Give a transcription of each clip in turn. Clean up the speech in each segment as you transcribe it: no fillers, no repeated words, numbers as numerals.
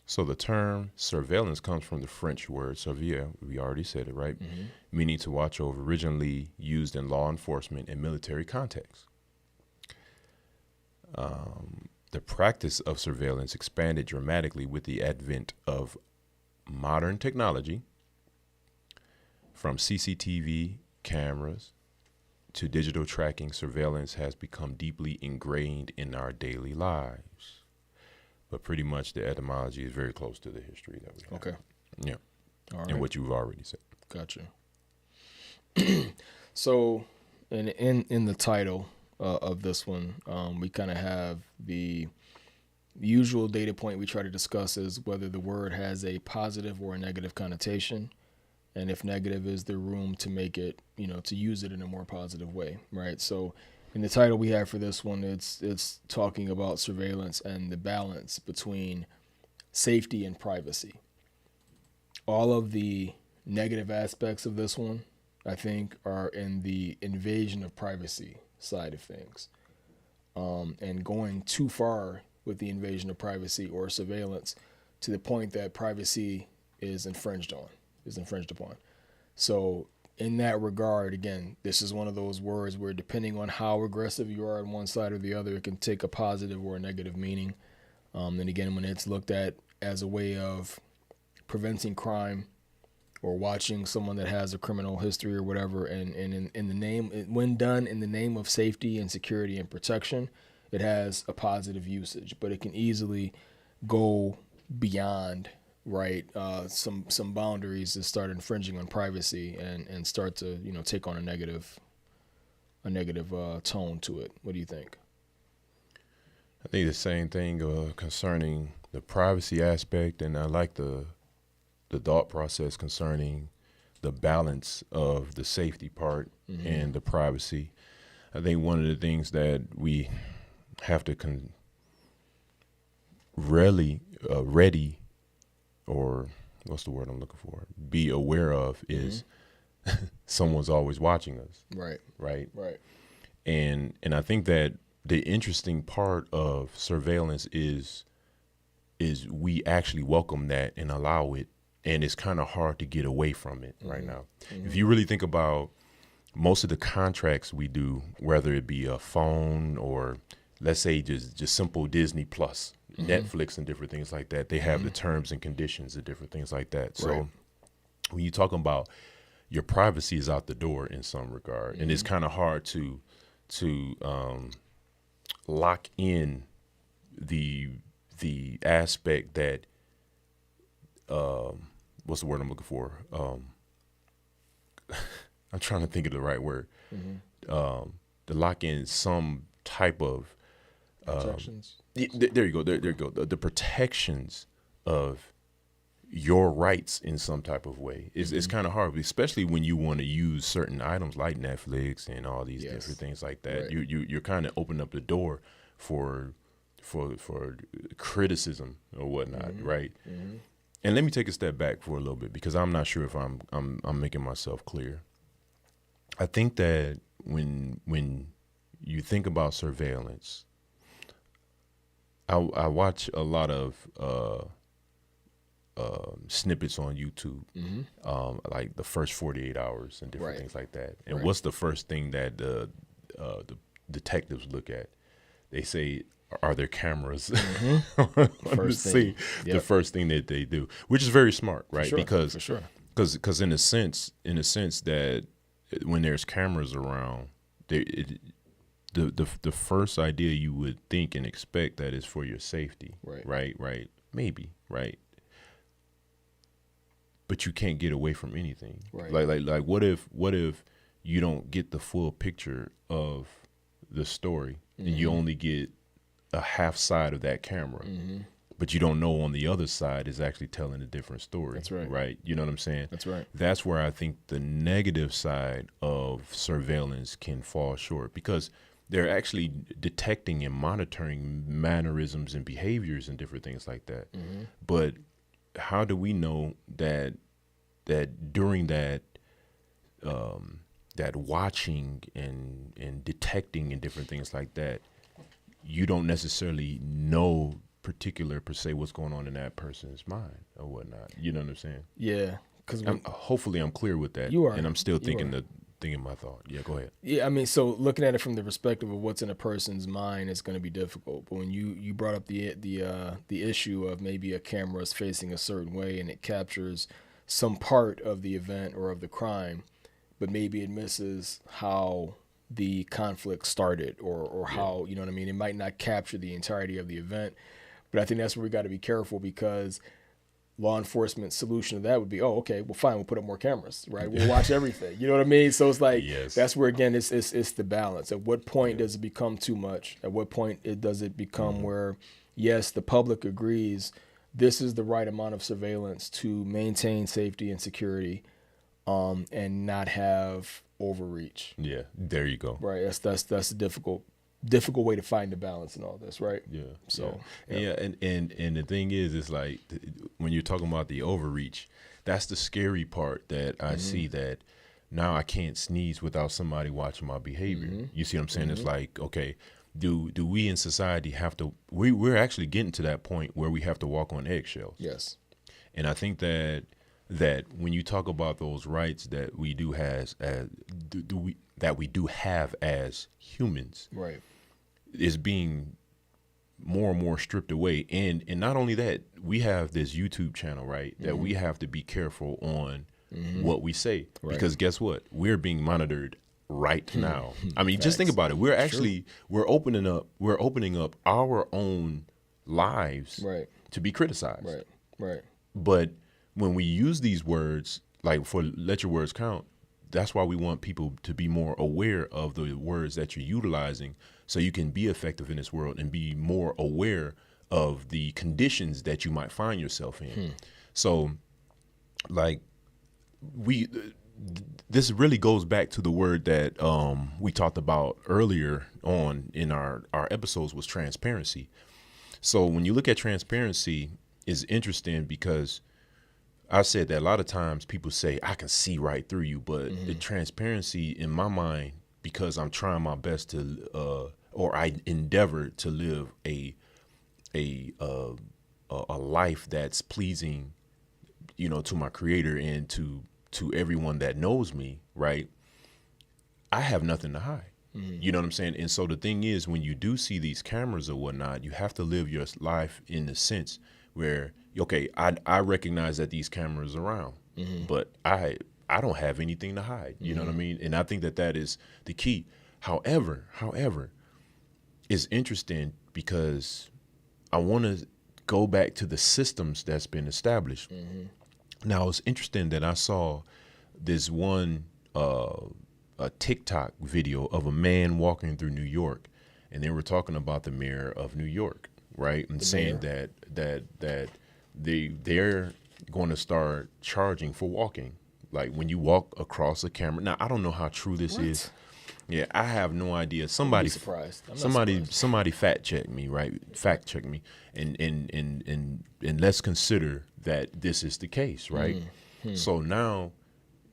So the term surveillance comes from the French word surveiller. We already said it, right? Meaning to watch over, originally used in law enforcement and military contexts. The practice of surveillance expanded dramatically with the advent of modern technology, from CCTV cameras to digital tracking. Surveillance has become deeply ingrained in our daily lives. But pretty much the etymology is very close to the history that we have. Okay. Yeah. All right. And what you've already said. Gotcha. So, in the title of this one, we kind of have the usual data point we try to discuss is whether the word has a positive or a negative connotation, and if negative, is there room to make it, to use it in a more positive way, right? So, in the title we have for this one, it's talking about surveillance and the balance between safety and privacy. All of the negative aspects of this one, I think, are in the invasion of privacy side of things, and going too far with the invasion of privacy or surveillance to the point that privacy is infringed upon. So in that regard, again, this is one of those words where, depending on how aggressive you are on one side or the other, it can take a positive or a negative meaning. And again, when it's looked at as a way of preventing crime or watching someone that has a criminal history or whatever, and in the name, when done in the name of safety and security and protection, it has a positive usage. But it can easily go beyond, right, some boundaries that start infringing on privacy and start to take on a negative tone to it. What do you think? I think the same thing concerning the privacy aspect, and I like the thought process concerning the balance of the safety part and the privacy. I think one of the things that we have to ready, or what's the word I'm looking for, be aware of is someone's always watching us. Right. And I think that the interesting part of surveillance is we actually welcome that and allow it, and it's kind of hard to get away from it right now. If you really think about most of the contracts we do, whether it be a phone or let's say just simple Disney Plus, Netflix and different things like that, they have the terms and conditions and different things like that. So when you're talking about your privacy is out the door in some regard, and it's kind of hard to lock in the aspect that what's the word I'm looking for? I'm trying to think of the right word. To lock in some type of Protections. There you go. There you go. The protections of your rights in some type of way. It's kind of hard, especially when you want to use certain items like Netflix and all these different things like that. Right. You're kind of opening up the door for criticism or whatnot, right? And let me take a step back for a little bit, because I'm not sure if I'm making myself clear. I think that when you think about surveillance, I watch a lot of snippets on YouTube, like the first 48 hours and different things like that. And what's the first thing that the detectives look at? They say, are there cameras on the scene? The first thing that they do, which is very smart, right? Because in a sense that when there's cameras around, the first idea you would think and expect that is for your safety, right? Maybe, right? But you can't get away from anything. Right. Like what if you don't get the full picture of the story and you only get a half side of that camera, but you don't know on the other side is actually telling a different story. That's right. Right? You know what I'm saying? That's right. That's where I think the negative side of surveillance can fall short, because they're actually detecting and monitoring mannerisms and behaviors and different things like that. But how do we know that during that that watching and detecting and different things like that, you don't necessarily know particular per se what's going on in that person's mind or whatnot. You know what I'm saying? Yeah. Because hopefully I'm clear with that. You are. And I'm still thinking my thought. Yeah, go ahead. Yeah, I mean, so looking at it from the perspective of what's in a person's mind is going to be difficult. But when you brought up the issue of maybe a camera is facing a certain way and it captures some part of the event or of the crime, but maybe it misses how the conflict started or how, you know what I mean? It might not capture the entirety of the event. But I think that's where we got to be careful, because law enforcement solution to that would be, oh, okay, well, fine, we'll put up more cameras, right? We'll watch everything. You know what I mean? So it's like, that's where, again, it's the balance. At what point does it become too much? At what point does it become where, yes, the public agrees this is the right amount of surveillance to maintain safety and security, and not have overreach. Yeah, there you go. Right. That's a difficult way to find the balance in all this, right? Yeah. So and the thing is, it's like when you're talking about the overreach, that's the scary part that I see, that now I can't sneeze without somebody watching my behavior. You see what I'm saying? It's like, okay, do we in society have to? We're actually getting to that point where we have to walk on eggshells. Yes. And I think that when you talk about those rights that we do we do have as humans, right, is being more and more stripped away. And not only that, we have this YouTube channel, right, that we have to be careful on what we say, because guess what? We're being monitored right now. I mean, just think about it. We're opening up our own lives to be criticized. Right. But when we use these words, like for let your words count, that's why we want people to be more aware of the words that you're utilizing, so you can be effective in this world and be more aware of the conditions that you might find yourself in. So, like, this really goes back to the word that we talked about earlier on in our episodes, was transparency. So when you look at transparency, it's interesting because I said that a lot of times people say, I can see right through you, but the transparency in my mind, because I'm trying my best to, or I endeavor to live a life that's pleasing, to my Creator and to everyone that knows me, right? I have nothing to hide. You know what I'm saying? And so the thing is, when you do see these cameras or whatnot, you have to live your life in the sense where, okay, I recognize that these cameras are around, but I don't have anything to hide. You know what I mean? And I think that is the key. However, it's interesting because I want to go back to the systems that's been established. Now, it's interesting that I saw this one a TikTok video of a man walking through New York, and they were talking about the mayor of New York, right? And saying that they're going to start charging for walking, like when you walk across a camera. Now, I don't know how true this is. Yeah, I have no idea. Somebody fact check me, right? Fact check me, and let's consider that this is the case, right? So now,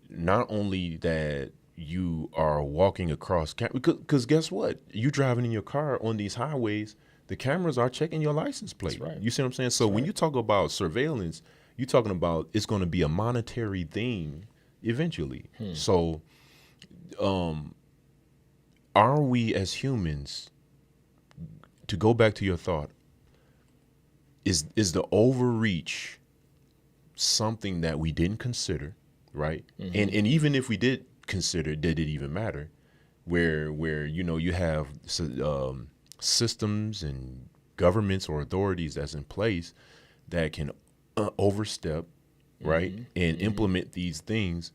not only that you are walking across, because guess what? You driving in your car on these highways, the cameras are checking your license plate. That's right. You see what I'm saying? So when you talk about surveillance, you're talking about it's going to be a monetary thing eventually. So, are we as humans, to go back to your thought, is the overreach something that we didn't consider, right? And even if we did consider, did it even matter? Where you have systems and governments or authorities that's in place that can overstep, right, and implement these things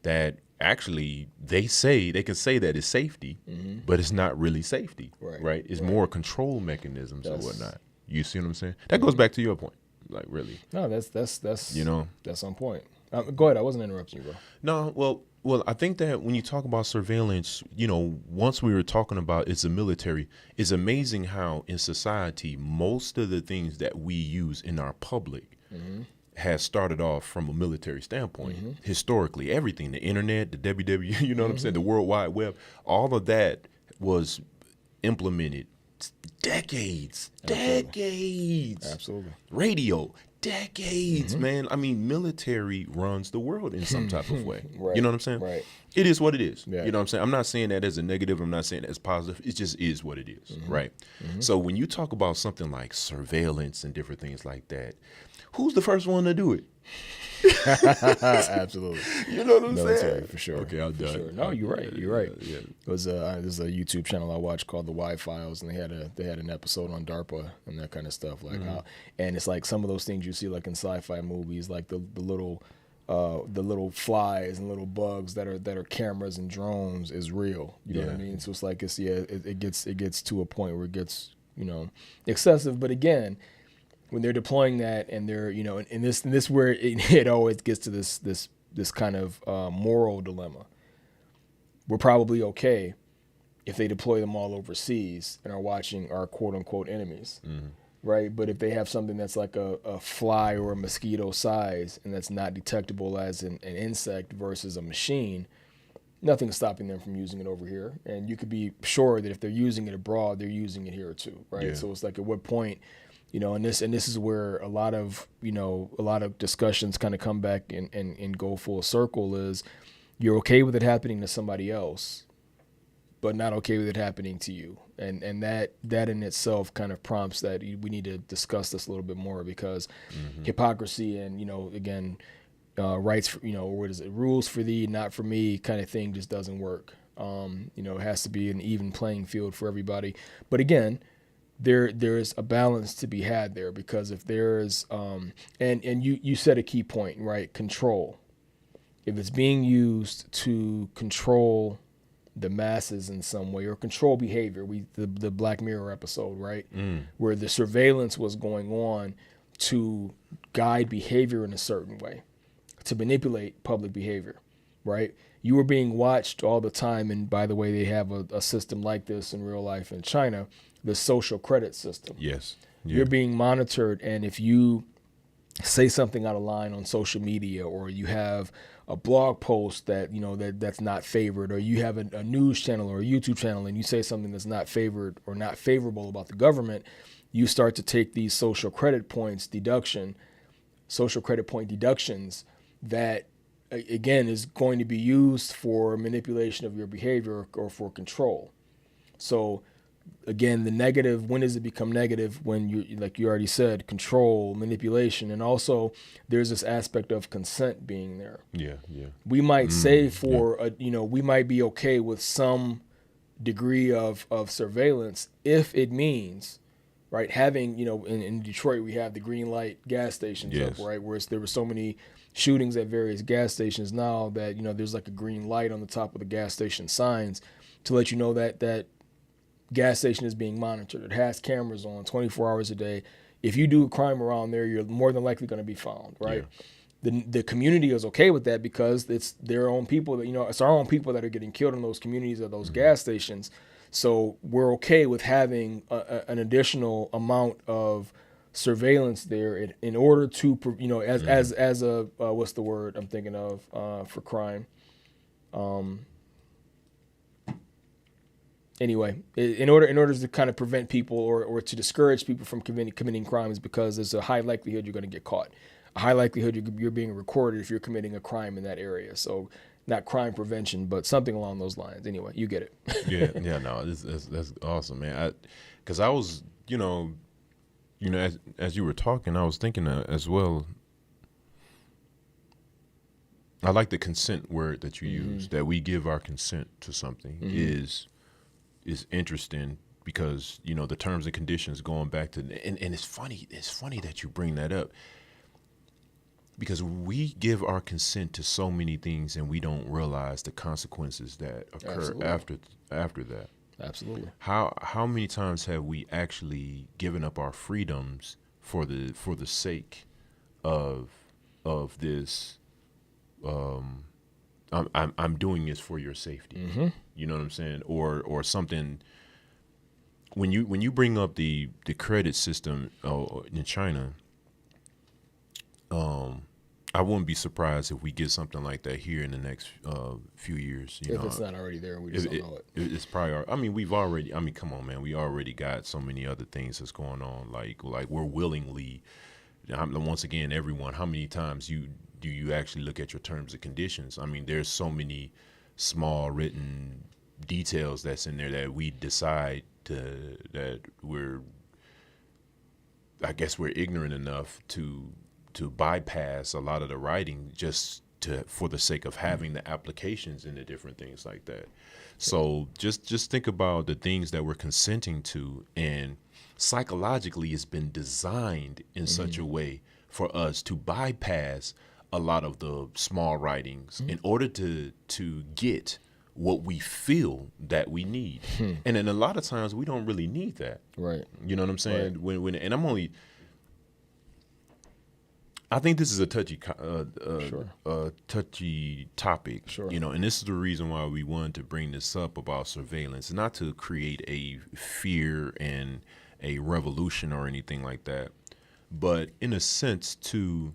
that actually they can say that it's safety, but it's not really safety, right? It's more control mechanisms or whatnot. You see what I'm saying? That goes back to your point, like, really. No, that's that's on point. Go ahead. I wasn't interrupting you, bro. No, well, I think that when you talk about surveillance, once we were talking about it's the military, it's amazing how in society most of the things that we use in our public has started off from a military standpoint. Historically, everything, the internet, the WW, you know what I'm saying, the World Wide Web, all of that was implemented decades. Absolutely. Radio, decades, man. I mean, military runs the world in some type of way. Right. You know what I'm saying? Right. It is what it is. Yeah. You know what I'm saying? I'm not saying that as a negative. I'm not saying that as positive. It just is what it is, right? So when you talk about something like surveillance and different things like that, who's the first one to do it? Absolutely. You know what I'm Military, saying? for sure. Okay, I'm done. Sure. No, you're right. You're right. Yeah. There's a YouTube channel I watch called the Y Files, and they had an episode on DARPA and that kind of stuff, like how, and it's like some of those things you see like in sci-fi movies, like the little flies and little bugs that are cameras and drones is real. You know what I mean? So it's like it gets to a point where it gets, you know, excessive. But again, when they're deploying that and they're, you know, and this where it always gets to this kind of moral dilemma. We're probably okay if they deploy them all overseas and are watching our quote unquote enemies, right? But if they have something that's like a fly or a mosquito size and that's not detectable as an insect versus a machine, nothing's stopping them from using it over here. And you could be sure that if they're using it abroad, they're using it here too, right? Yeah. So it's like, at what point, you know, and this is where a lot of discussions kind of come back and go full circle is, you're okay with it happening to somebody else, but not okay with it happening to you. And that in itself kind of prompts that we need to discuss this a little bit more, because hypocrisy and, you know, again, rights for, you know, what is it, rules for thee, not for me kind of thing just doesn't work. You know, it has to be an even playing field for everybody. But again, there's a balance to be had there, because if there's and you said a key point, right? Control. If it's being used to control the masses in some way or control behavior, the Black Mirror episode, right? Where the surveillance was going on to guide behavior in a certain way, to manipulate public behavior, right? You were being watched all the time. And by the way, they have a system like this in real life in China, the social credit system. Yes. Yeah. You're being monitored. And if you say something out of line on social media, or you have a blog post that, you know, that's not favored, or you have a news channel or a YouTube channel and you say something that's not favored or not favorable about the government, you start to take these social credit point deductions that, again, is going to be used for manipulation of your behavior or for control. So again, the negative, when does it become negative? When you, like you already said, control, manipulation, and also there's this aspect of consent being there. Yeah. We might say we might be okay with some degree of surveillance if it means, right, having, you know, in Detroit we have the green light gas stations up, right, where there were so many shootings at various gas stations now that, you know, there's like a green light on the top of the gas station signs to let you know that gas station is being monitored. It has cameras on 24 hours a day. If you do a crime around there, you're more than likely going to be found, right? Yeah. The community is okay with that because it's their own people that, you know, it's our own people that are getting killed in those communities at those gas stations. So we're okay with having an additional amount of surveillance there in order to, you know, as a what's the word I'm thinking of for crime? Anyway, in order to kind of prevent people or to discourage people from committing crimes, because there's a high likelihood you're going to get caught, a high likelihood you're being recorded if you're committing a crime in that area. So not crime prevention, but something along those lines. Anyway, you get it. No, that's awesome, man. Because I was, you know, as you were talking, I was thinking as well. I like the consent word that you use, that we give our consent to something is interesting, because, you know, the terms and conditions going back to, and it's funny that you bring that up, because we give our consent to so many things and we don't realize the consequences that occur after that. Absolutely. How many times have we actually given up our freedoms for the sake of this? I'm doing this for your safety. You know what I'm saying? Or something. When you bring up the credit system in China, I wouldn't be surprised if we get something like that here in the next few years. If it's not already there, we just don't know it. It's probably. I mean, we've already. I mean, come on, man. We already got so many other things that's going on. Like we're willingly. Once again, everyone. How many times do you actually look at your terms and conditions? I mean, there's so many small written details that's in there that we decide that we're. I guess we're ignorant enough to bypass a lot of the writing just for the sake of having the applications and the different things like that. So just think about the things that we're consenting to, and psychologically it's been designed in such a way for us to bypass a lot of the small writings in order to get what we feel that we need. And then a lot of times we don't really need that. Right. You know what I'm saying? Right. When and I think this is a touchy topic, Sure. you know, and this is the reason why we wanted to bring this up about surveillance, not to create a fear and a revolution or anything like that, but in a sense to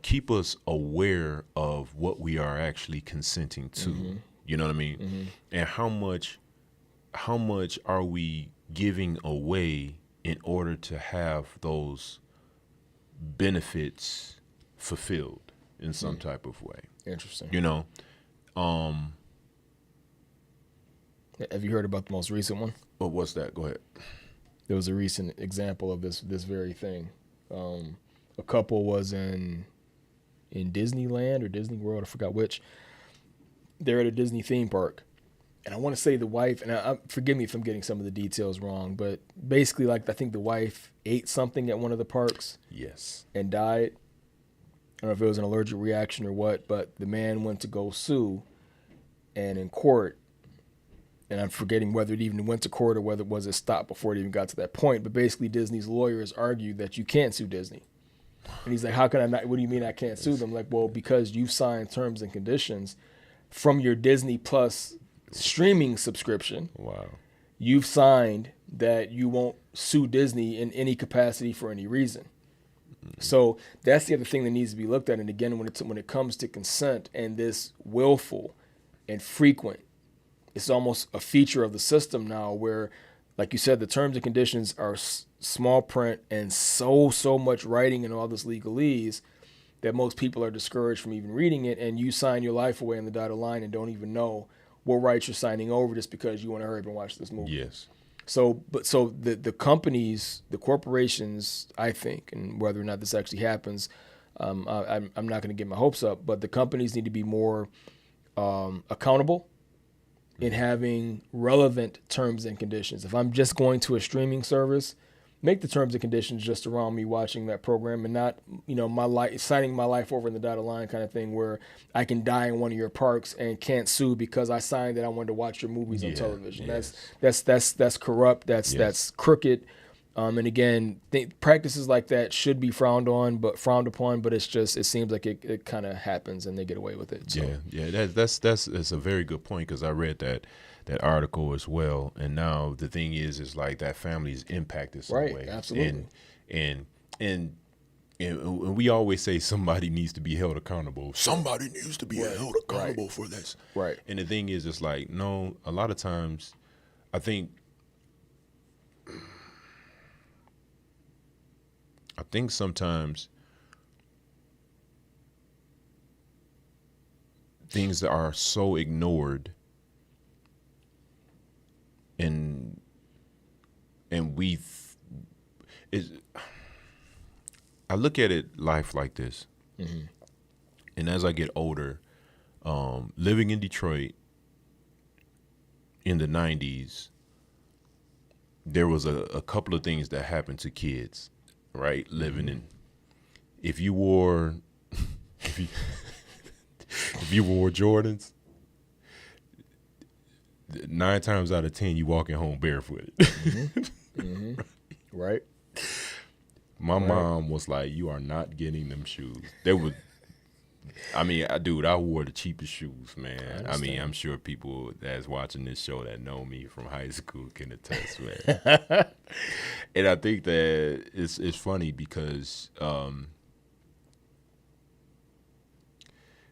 keep us aware of what we are actually consenting to. You know what I mean? And how much are we giving away in order to have those benefits fulfilled in some type of way? Interesting. You know, have you heard about the most recent one? But what's that? Go ahead. There was a recent example of this very thing. A couple was in Disneyland or Disney World, I forgot which. They're at a Disney theme park, and I want to say the wife, and I forgive me if I'm getting some of the details wrong, but basically, like, I think the wife ate something at one of the parks. Yes. And died. I don't know if it was an allergic reaction or what, but the man went to go sue, and in court, and I'm forgetting whether it even went to court or whether it was stopped before it even got to that point, but basically Disney's lawyers argued that you can't sue Disney. And he's like, how can I not? What do you mean I can't sue them? Like, well, because you've signed terms and conditions from your Disney Plus streaming subscription. Wow. You've signed that you won't sue Disney in any capacity for any reason. So that's the other thing that needs to be looked at. And again, when it comes to consent and this willful and frequent, it's almost a feature of the system now where, like you said, the terms and conditions are small print and so much writing and all this legalese that most people are discouraged from even reading it. And you sign your life away on the dotted line and don't even know what rights you're signing over just because you want to hurry up and watch this movie. Yes. So the companies, the corporations, I think, and whether or not this actually happens, I'm not going to get my hopes up, but the companies need to be more accountable in having relevant terms and conditions. If I'm just going to a streaming service, make the terms and conditions just around me watching that program and not, my life, signing my life over in the dotted line kind of thing where I can die in one of your parks and can't sue because I signed that I wanted to watch your movies on television. Yes. That's corrupt. That's crooked. And again, practices like that should be frowned upon, but it seems like it kind of happens and they get away with it. So. Yeah. That's a very good point, because I read that article as well. And now the thing is like that family is impacted some way. Right, absolutely. And we always say somebody needs to be held accountable. Somebody needs to be held accountable for this. Right. And the thing is, it's like, no, a lot of times I think sometimes things that are so ignored and I look at life like this. Mm-hmm. And as I get older, living in Detroit in the 90s, there was a couple of things that happened to kids, right? Living in, if you wore Jordans, 9 times out of 10 you walking home barefooted. Mm-hmm. Mm-hmm. Right. My mom was like, "You are not getting them shoes." They would. I mean, I wore the cheapest shoes, man. I mean, I'm sure people that's watching this show that know me from high school can attest, man. And I think that it's funny because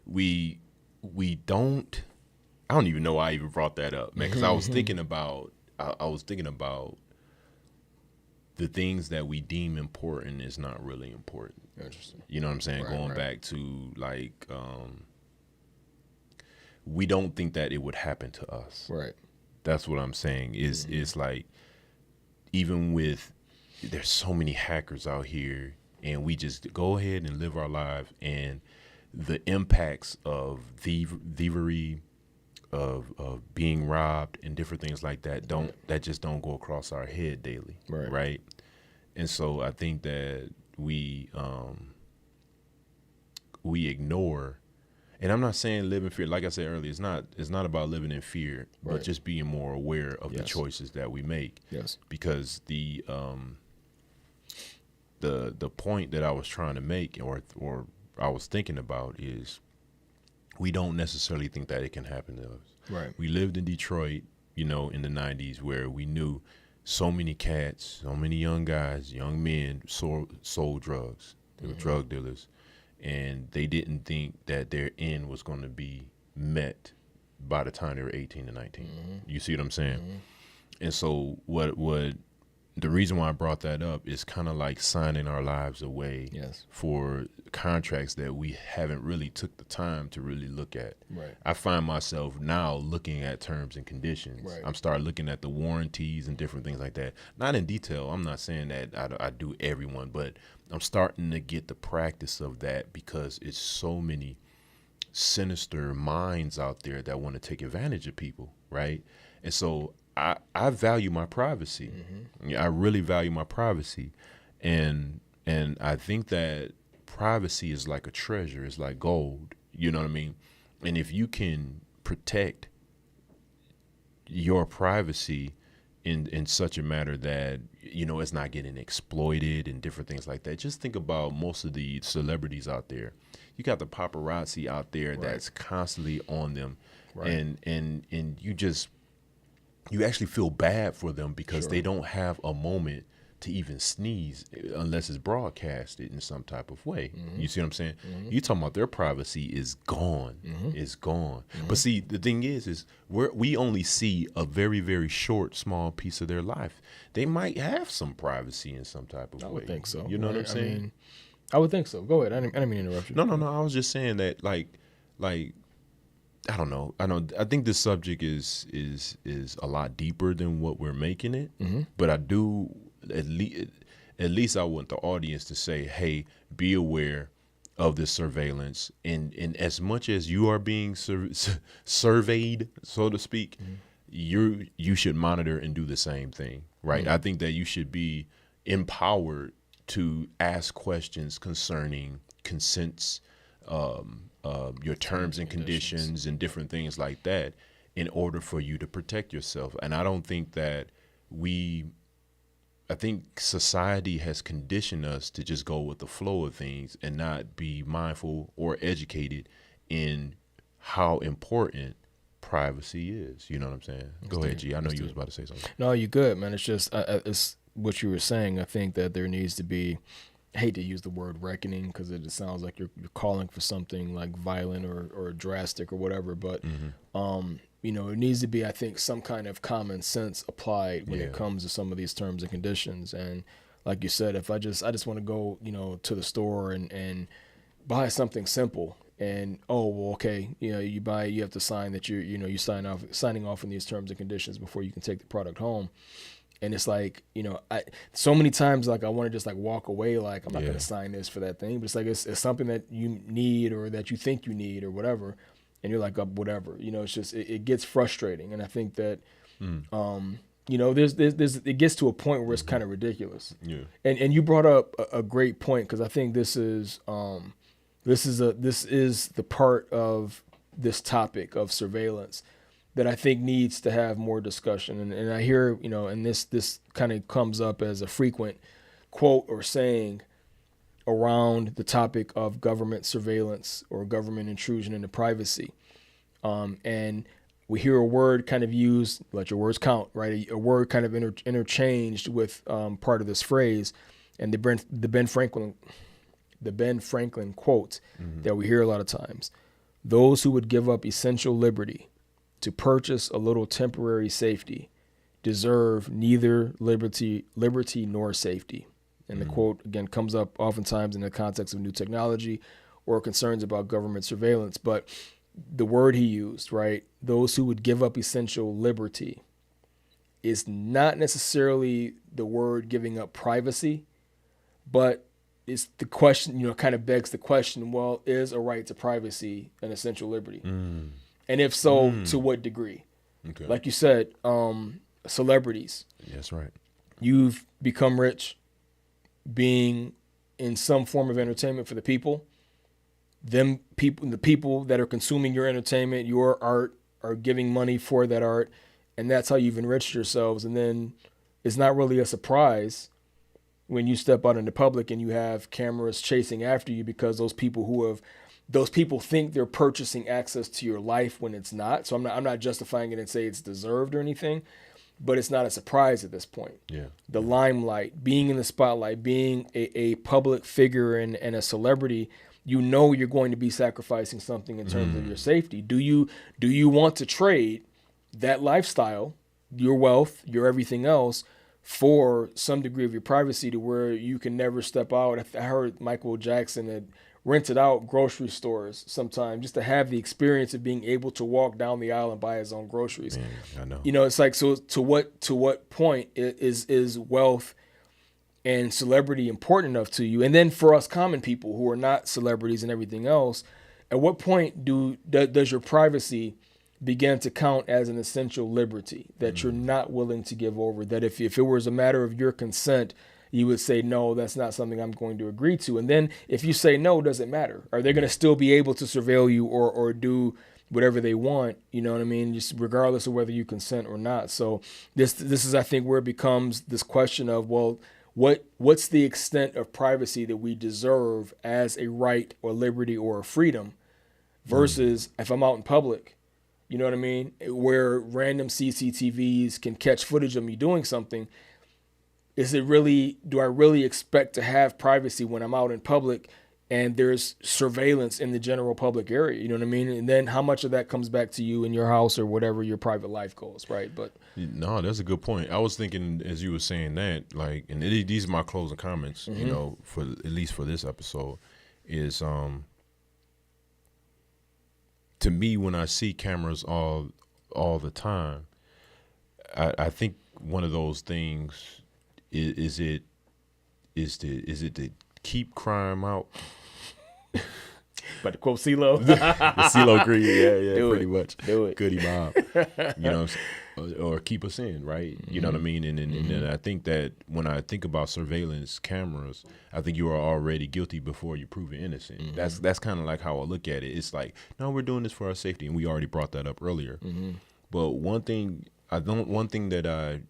we don't. I don't even know why I even brought that up, man. Because I was thinking about the things that we deem important is not really important. Interesting. You know what I'm saying? Going back to like, we don't think that it would happen to us. Right. That's what I'm saying. Is like, even with, there's so many hackers out here, and we just go ahead and live our lives, and the impacts of thievery, of being robbed, and different things like that that just don't go across our head daily, right? And so I think that we ignore, and I'm not saying live in fear. Like I said earlier, it's not about living in fear, but just being more aware of the choices that we make. Yes. Because the point that I was trying to make, or I was thinking about, is we don't necessarily think that it can happen to us. Right. We lived in Detroit, in the 90s, where we knew so many cats, so many young guys, young men sold drugs. They were drug dealers, and they didn't think that their end was going to be met by the time they were 18 to 19. You see what I'm saying? And so what the reason why I brought that up is kind of like signing our lives away for contracts that we haven't really took the time to really look at. Right. I find myself now looking at terms and conditions. Right. I'm starting looking at the warranties and different things like that. Not in detail. I'm not saying that I do everyone, but I'm starting to get the practice of that, because it's so many sinister minds out there that want to take advantage of people, right? And so I value my privacy. I really value my privacy. And I think that privacy is like a treasure. It's like gold. You know what I mean? And if you can protect your privacy in such a manner that, it's not getting exploited and different things like that. Just think about most of the celebrities out there. You got the paparazzi out there that's constantly on them. And you actually feel bad for them, because they don't have a moment to even sneeze unless it's broadcasted in some type of way. You see what I'm saying? You talking about their privacy is gone. It's gone. But see, the thing is we only see a very, very short, small piece of their life. They might have some privacy in some type of way. I would think so. You know what I'm saying? I would think so. Go ahead. I didn't mean to interrupt you. No. I was just saying that, like, I don't know. I think this subject is a lot deeper than what we're making it. But I do, at least I want the audience to say, hey, be aware of this surveillance. And as much as you are being surveyed, so to speak, you should monitor and do the same thing, right? I think that you should be empowered to ask questions concerning consents, your terms and conditions and different things like that, in order for you to protect yourself. And I don't think that I think society has conditioned us to just go with the flow of things and not be mindful or educated in how important privacy is. You know what I'm saying? Go ahead, G. I know you was about to say something. No, you good, man. It's just, it's what you were saying. I think that there needs to be, I hate to use the word reckoning, because it sounds like you're calling for something like violent or drastic or whatever. But, it needs to be, I think, some kind of common sense applied when it comes to some of these terms and conditions. And like you said, if I just want to go, to the store and buy something simple, and you have to sign that you're signing off on these terms and conditions before you can take the product home. And it's like, so many times, like, I want to just like walk away, like, I'm not going to sign this for that thing. But it's like, it's something that you need, or that you think you need, or whatever. And you're like, whatever, it's just, it gets frustrating. And I think that, it gets to a point where it's kind of ridiculous. Yeah. And you brought up a great point, because I think this is the part of this topic of surveillance that I think needs to have more discussion. And I hear, and this kind of comes up as a frequent quote or saying around the topic of government surveillance or government intrusion into privacy. And we hear a word kind of used, let your words count, right? A word kind of interchanged with part of this phrase. And the Ben Franklin quote that we hear a lot of times. those who would give up essential liberty to purchase a little temporary safety deserve neither liberty nor safety. And the quote, again, comes up oftentimes in the context of new technology or concerns about government surveillance. But the word he used, right, those who would give up essential liberty, is not necessarily the word giving up privacy, but it's the question, kind of begs the question, well, is a right to privacy an essential liberty? And if so, to what degree? Okay. Like you said, celebrities. That's right. You've become rich being in some form of entertainment for the people. The people that are consuming your entertainment, your art, are giving money for that art, and that's how you've enriched yourselves. And then it's not really a surprise when you step out into public and you have cameras chasing after you, because those people think they're purchasing access to your life when it's not. So I'm not justifying it and say it's deserved or anything, but it's not a surprise at this point. Yeah. The limelight, being in the spotlight, being a public figure and a celebrity, you're going to be sacrificing something in terms of your safety. Do you want to trade that lifestyle, your wealth, your everything else, for some degree of your privacy to where you can never step out? I heard Michael Jackson had rented out grocery stores sometime just to have the experience of being able to walk down the aisle and buy his own groceries. Man, I know. It's like, so to what point is wealth and celebrity important enough to you? And then for us common people who are not celebrities and everything else, at what point does your privacy begin to count as an essential liberty that you're not willing to give over? That if it was a matter of your consent, you would say, no, that's not something I'm going to agree to. And then if you say no, does it matter? Are they going to still be able to surveil you or do whatever they want? You know what I mean? Just regardless of whether you consent or not. So this is, I think, where it becomes this question of, well, what's the extent of privacy that we deserve as a right or liberty or a freedom versus if I'm out in public, you know what I mean, where random CCTVs can catch footage of me doing something. Do I really expect to have privacy when I'm out in public and there's surveillance in the general public area? You know what I mean? And then how much of that comes back to you in your house or whatever your private life goes, right? But no, that's a good point. I was thinking as you were saying that, like, and these are my closing comments, for at least for this episode, is to me, when I see cameras all the time, I think one of those things is it to keep crime out? But to quote CeeLo, the CeeLo Creed, yeah, pretty much. Do it, Goody Mob, or keep us in, right? You know what I mean? And I think that when I think about surveillance cameras, I think you are already guilty before you're proven innocent. That's kind of like how I look at it. It's like, no, we're doing this for our safety, and we already brought that up earlier. But one thing that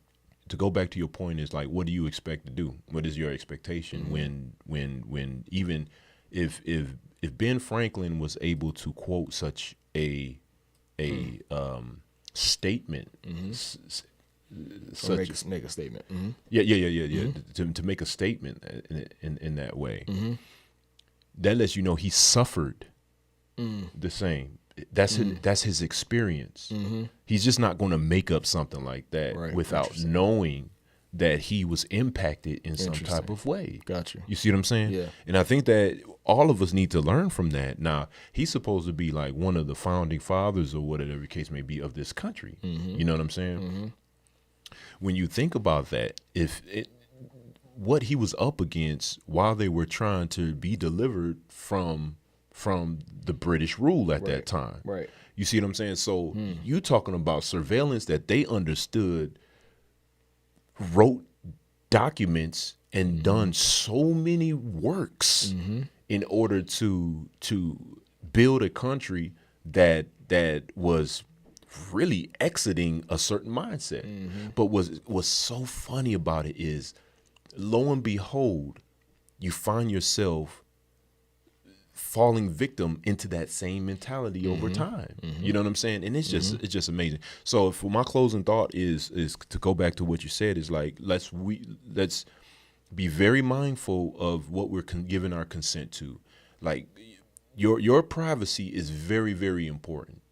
to go back to your point is, like, what do you expect to do? What is your expectation when even if Ben Franklin was able to quote such a statement, make a statement, to make a statement in that way, that lets you know he suffered the same. That's his experience. He's just not going to make up something like that without knowing that he was impacted in some type of way. Gotcha. You see what I'm saying? Yeah. And I think that all of us need to learn from that. Now, he's supposed to be like one of the founding fathers or whatever the case may be of this country. You know what I'm saying? When you think about that, what he was up against while they were trying to be delivered from the British rule at that time. Right. You see what I'm saying? So you talking about surveillance that they understood, wrote documents and done so many works in order to build a country that was really exiting a certain mindset. But what's so funny about it is, lo and behold, you find yourself falling victim into that same mentality over time. You know what I'm saying? And it's just amazing. So for my closing thought is to go back to what you said, is like, let's be very mindful of what we're giving our consent to. Like, your privacy is very, very important.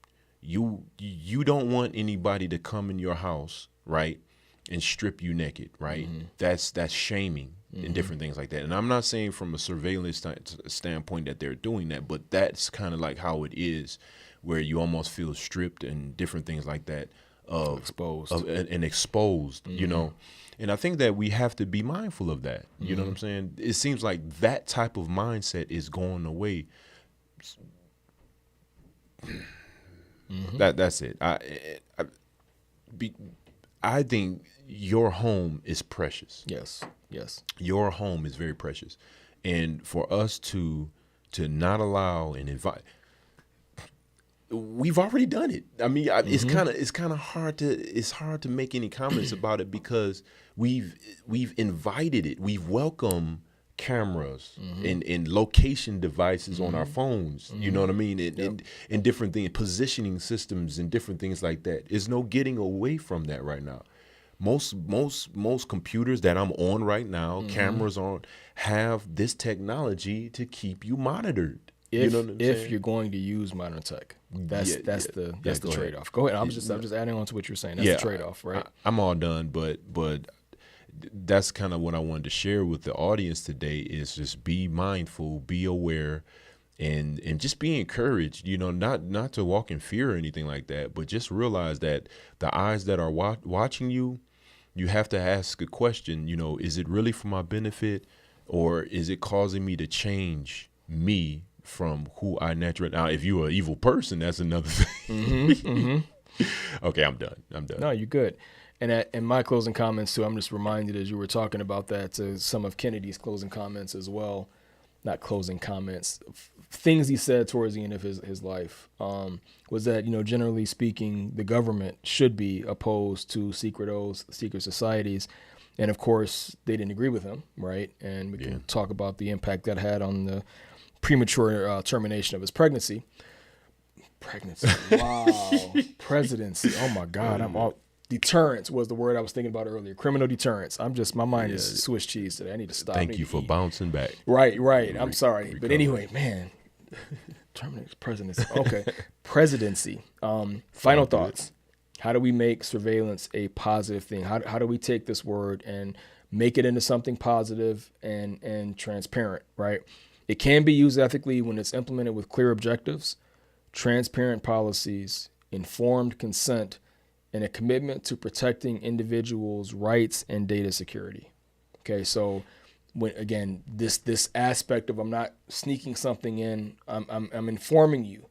You don't want anybody to come in your house, right, and strip you naked, right? That's shaming and different things like that. And I'm not saying from a surveillance standpoint that they're doing that, but that's kind of like how it is, where you almost feel stripped and different things like that, exposed, you know. And I think that we have to be mindful of that. You know what I'm saying? It seems like that type of mindset is going away. That's it. I think your home is precious. Yes. Your home is very precious, and for us to not allow and invite, we've already done it. I mean, it's kind of hard to make any comments about it, because we've invited it. We've welcomed cameras and location devices on our phones. You know what I mean? And different things, positioning systems and different things like that. There's no getting away from that right now. Most computers that I'm on right now, cameras on, have this technology to keep you monitored. If you're going to use modern tech, that's the trade-off. Go ahead. I'm just adding on to what you're saying. That's the trade-off, right? I'm all done, but that's kind of what I wanted to share with the audience today, is just be mindful, be aware, and just be encouraged, you know, not to walk in fear or anything like that, but just realize that the eyes that are watching you, you have to ask a question, you know, is it really for my benefit, or is it causing me to change me from who I naturally. Now, if you're an evil person, that's another thing. Okay, I'm done. No, you're good. And in my closing comments too, I'm just reminded, as you were talking about that, to some of Kennedy's closing comments as well. Not closing comments, things he said towards the end of his life, was that, you know, generally speaking, the government should be opposed to secret oaths, secret societies. And of course, they didn't agree with him, right? And we can talk about the impact that had on the premature termination of his pregnancy. Wow. Presidency. Oh my God. Deterrence was the word I was thinking about earlier. Criminal deterrence. My mind is Swiss cheese today. I need to stop. Thank you for bouncing back. Right. I'm sorry. But anyway, man, terminate presidency. Okay. Presidency. Final thoughts. How do we make surveillance a positive thing? How do we take this word and make it into something positive and transparent, right? It can be used ethically when it's implemented with clear objectives, transparent policies, informed consent, and a commitment to protecting individuals' rights and data security. Okay, so when this aspect of I'm not sneaking something in, I'm informing you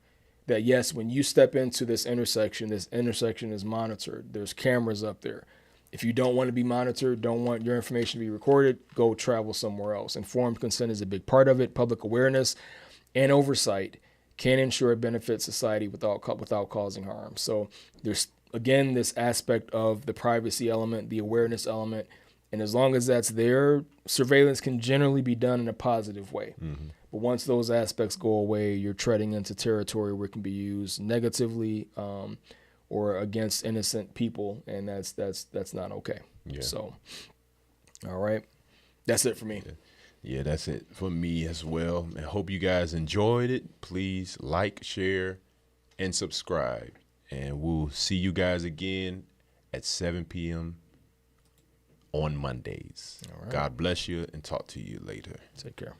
that yes, when you step into this intersection is monitored. There's cameras up there. If you don't want to be monitored, don't want your information to be recorded, go travel somewhere else. Informed consent is a big part of it. Public awareness and oversight can ensure it benefits society without causing harm. So there's, again, this aspect of the privacy element, the awareness element, and as long as that's there, surveillance can generally be done in a positive way. But once those aspects go away, you're treading into territory where it can be used negatively or against innocent people, and that's not okay. So, all right, that's it for me. Yeah, that's it for me as well. I hope you guys enjoyed it. Please like, share, and subscribe. And we'll see you guys again at 7 p.m. on Mondays. All right. God bless you, and talk to you later. Take care.